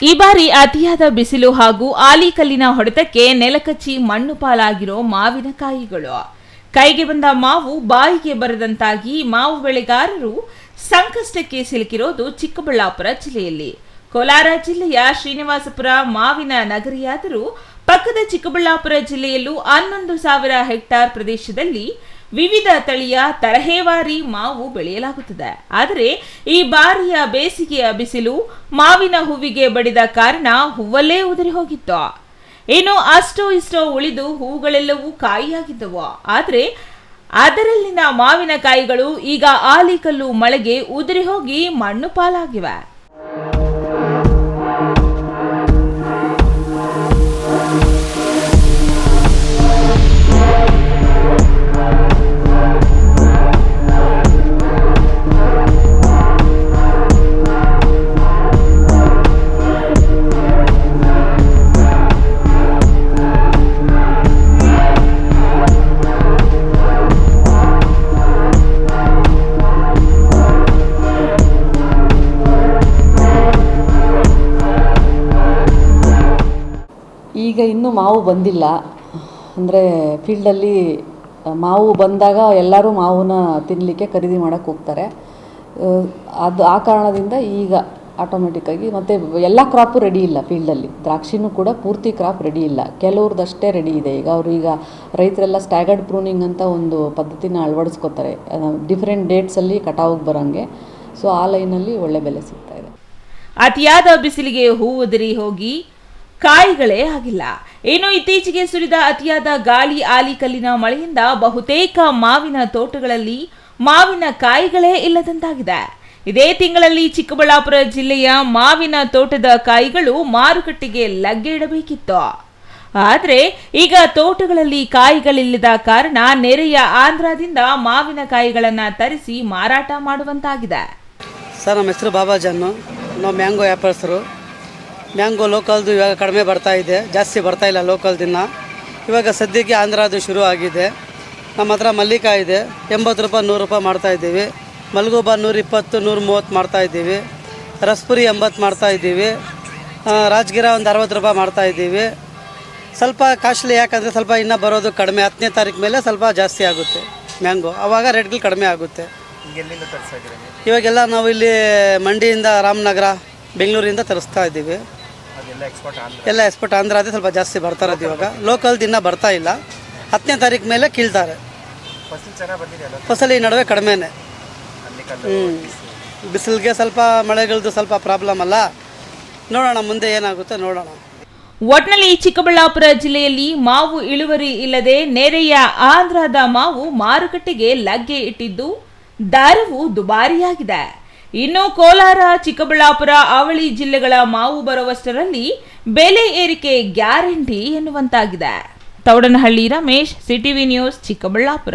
ಈ ಬಾರಿ ಅತಿಯಾದ ಬಿಸಿಲು ಹಾಗೂ ಆಲಿಕಲ್ಲಿನ ಹೊಡೆತಕ್ಕೆ ನೆಲಕಚ್ಚಿ ಮಣ್ಣು ಪಾಲಾಗಿರೋ ಮಾವಿನಕಾಯಿಗಳು. ಕೈಗೆ ಬಂದ ಮಾವು ಬಾಯಿಗೆ ಬರದಂತಾಗಿ ಮಾವು ಬೆಳೆಗಾರರು ಸಂಕಷ್ಟಕ್ಕೆ ಸಿಲುಕಿರೋದು ಚಿಕ್ಕಬಳ್ಳಾಪುರ ಜಿಲ್ಲೆಯಲ್ಲಿ. ಕೋಲಾರ ಜಿಲ್ಲೆಯ ಶ್ರೀನಿವಾಸಪುರ ಮಾವಿನ ನಗರಿಯಾದರೂ ಪಕ್ಕದ ಚಿಕ್ಕಬಳ್ಳಾಪುರ ಜಿಲ್ಲೆಯಲ್ಲೂ 11,000 ಹೆಕ್ಟಾರ್ ಪ್ರದೇಶದಲ್ಲಿ ವಿವಿಧ ತಳಿಯ ತರಹೇವಾರಿ ಮಾವು ಬೆಳೆಯಲಾಗುತ್ತದೆ. ಆದರೆ ಈ ಬಾರಿಯ ಬೇಸಿಗೆಯ ಬಿಸಿಲು ಮಾವಿನ ಹೂವಿಗೆ ಬಡಿದ ಕಾರಣ ಹೂವಲ್ಲೇ ಉದುರಿ ಹೋಗಿತ್ತು. ಏನೋ ಅಷ್ಟೋ ಇಷ್ಟೋ ಉಳಿದು ಹೂಗಳೆಲ್ಲವೂ ಕಾಯಿಯಾಗಿದ್ದವು. ಆದರೆ ಅದರಲ್ಲಿನ ಮಾವಿನಕಾಯಿಗಳು ಈಗ ಆಲಿಕಲ್ಲು ಮಳೆಗೆ ಉದುರಿ ಹೋಗಿ ಮಣ್ಣು ಪಾಲಾಗಿವೆ. ಈಗ ಇನ್ನೂ ಮಾವು ಬಂದಿಲ್ಲ. ಅಂದರೆ ಫೀಲ್ಡಲ್ಲಿ ಮಾವು ಬಂದಾಗ ಎಲ್ಲರೂ ಮಾವನ್ನ ತಿನ್ನಲಿಕ್ಕೆ ಖರೀದಿ ಮಾಡೋಕ್ಕೆ ಹೋಗ್ತಾರೆ. ಆ ಕಾರಣದಿಂದ ಈಗ ಆಟೋಮೆಟಿಕ್ಕಾಗಿ ಮತ್ತು ಎಲ್ಲ ಕ್ರಾಪು ರೆಡಿ ಇಲ್ಲ ಫೀಲ್ಡಲ್ಲಿ. ದ್ರಾಕ್ಷಿನೂ ಕೂಡ ಪೂರ್ತಿ ಕ್ರಾಪ್ ರೆಡಿ ಇಲ್ಲ, ಕೆಲವ್ರದ್ದಷ್ಟೇ ರೆಡಿ ಇದೆ. ಈಗ ರೈತರೆಲ್ಲ ಸ್ಟ್ಯಾಗರ್ಡ್ ಪ್ರೂನಿಂಗ್ ಅಂತ ಒಂದು ಪದ್ಧತಿನ ಅಳವಡಿಸ್ಕೋತಾರೆ, ಡಿಫ್ರೆಂಟ್ ಡೇಟ್ಸಲ್ಲಿ ಕಟಾವಿಗೆ ಬರೋಂಗೆ. ಸೊ ಆ ಲೈನಲ್ಲಿ ಒಳ್ಳೆ ಬೆಲೆ ಸಿಗ್ತಾ ಇದೆ. ಅತಿಯಾದ ಬಿಸಿಲಿಗೆ ಹೂ ಉದುರಿ ಹೋಗಿ ಕಾಯಿಗಳೇ ಆಗಿಲ್ಲ. ಇನ್ನು ಇತ್ತೀಚೆಗೆ ಸುರಿದ ಅತಿಯಾದ ಗಾಳಿ ಆಲಿಕಲ್ಲಿನ ಮಳೆಯಿಂದ ಬಹುತೇಕ ಮಾವಿನ ತೋಟಗಳಲ್ಲಿ ಮಾವಿನ ಕಾಯಿಗಳೇ ಇಲ್ಲದಂತಾಗಿದೆ. ಇದೇ ತಿಂಗಳಲ್ಲಿ ಚಿಕ್ಕಬಳ್ಳಾಪುರ ಜಿಲ್ಲೆಯ ಮಾವಿನ ತೋಟದ ಕಾಯಿಗಳು ಮಾರುಕಟ್ಟೆಗೆ ಲಗ್ಗೆ ಇಡಬೇಕಿತ್ತು. ಆದರೆ ಈಗ ತೋಟಗಳಲ್ಲಿ ಕಾಯಿಗಳಿಲ್ಲದ ಕಾರಣ ನೆರೆಯ ಆಂಧ್ರದಿಂದ ಮಾವಿನ ಕಾಯಿಗಳನ್ನು ತರಿಸಿ ಮಾರಾಟ ಮಾಡುವಂತಾಗಿದೆ. ಸರ್, ನಮ್ಮ ಹೆಸರು ಬಾಬಾಜಾನು. ನಾವು ಮ್ಯಾಂಗೋ ವ್ಯಾಪಾರಸ್ಥರು. ಮ್ಯಾಂಗೋ ಲೋಕಲ್ದು ಇವಾಗ ಕಡಿಮೆ ಬರ್ತಾ ಇದೆ, ಜಾಸ್ತಿ ಬರ್ತಾ ಇಲ್ಲ ಲೋಕಲ್ದಿನ. ಇವಾಗ ಸದ್ಯಕ್ಕೆ ಆಂಧ್ರದು ಶುರು ಆಗಿದೆ. ನಮ್ಮ ಹತ್ರ ಮಲ್ಲಿಕಾ ಇದೆ, 80 ರೂಪಾಯಿ 100 ರೂಪಾಯಿ ಮಾಡ್ತಾಯಿದ್ದೀವಿ. ಮಲ್ಗೋಬಾ 120 130 ಮಾಡ್ತಾಯಿದ್ದೀವಿ. ರಸ್ಪುರಿ 80 ಮಾಡ್ತಾಯಿದ್ದೀವಿ. ರಾಜಗಿರ ಒಂದು 60 ರೂಪಾಯಿ ಮಾಡ್ತಾಯಿದ್ದೀವಿ. ಸ್ವಲ್ಪ ಕಾಸ್ಟ್ಲಿ, ಯಾಕಂದರೆ ಸ್ವಲ್ಪ ಇನ್ನೂ ಬರೋದು ಕಡಿಮೆ. 10ನೇ ತಾರೀಕು ಮೇಲೆ ಸ್ವಲ್ಪ ಜಾಸ್ತಿ ಆಗುತ್ತೆ ಮ್ಯಾಂಗೋ, ಆವಾಗ ರೇಟ್ಗಳು ಕಡಿಮೆ ಆಗುತ್ತೆ. ಇವಾಗೆಲ್ಲ ನಾವು ಇಲ್ಲಿ ಮಂಡಿಯಿಂದ, ರಾಮನಗರ, ಬೆಂಗಳೂರಿಂದ ತರಿಸ್ತಾ ಇದ್ದೀವಿ. ಎಲ್ಲ ಎಕ್ಸ್ಪೋರ್ಟ್ ಆಂಧ್ರ ಅದೇ ಸ್ವಲ್ಪ ಜಾಸ್ತಿ ಬರ್ತಾ ಇರೋದು. ಇವಾಗ ಲೋಕಲ್ದು ಇನ್ನೂ ಬರ್ತಾ ಇಲ್ಲ. 10ನೇ ತಾರೀಕು ಮೇಲೆ ಕೀಳ್ತಾರೆ. ಫಸಲು ಈ ನಡುವೆ ಕಡಿಮೆನೆ. ಬಿಸಿಲಿಗೆ ಸ್ವಲ್ಪ ಮಳೆಗಳದ್ದು ಸ್ವಲ್ಪ ಪ್ರಾಬ್ಲಮ್ ಅಲ್ಲ. ನೋಡೋಣ ಮುಂದೆ ಏನಾಗುತ್ತೆ ನೋಡೋಣ. ಒಟ್ನಲ್ಲಿ ಚಿಕ್ಕಬಳ್ಳಾಪುರ ಜಿಲ್ಲೆಯಲ್ಲಿ ಮಾವು ಇಳುವರಿ ಇಲ್ಲದೆ ನೆರೆಯ ಆಂಧ್ರದ ಮಾವು ಮಾರುಕಟ್ಟೆಗೆ ಲಗ್ಗೆ ಇಟ್ಟಿದ್ದು ದರವು ದುಬಾರಿಯಾಗಿದೆ. ಇನ್ನು ಕೋಲಾರ, ಚಿಕ್ಕಬಳ್ಳಾಪುರ, ಅವಳಿ ಜಿಲ್ಲೆಗಳ ಮಾವು ಬರುವಷ್ಟರಲ್ಲಿ ಬೆಲೆ ಏರಿಕೆ ಗ್ಯಾರಂಟಿ ಎನ್ನುವಂತಾಗಿದೆ. Thoudanahalli Ramesh, CTV news, Chikkaballapur.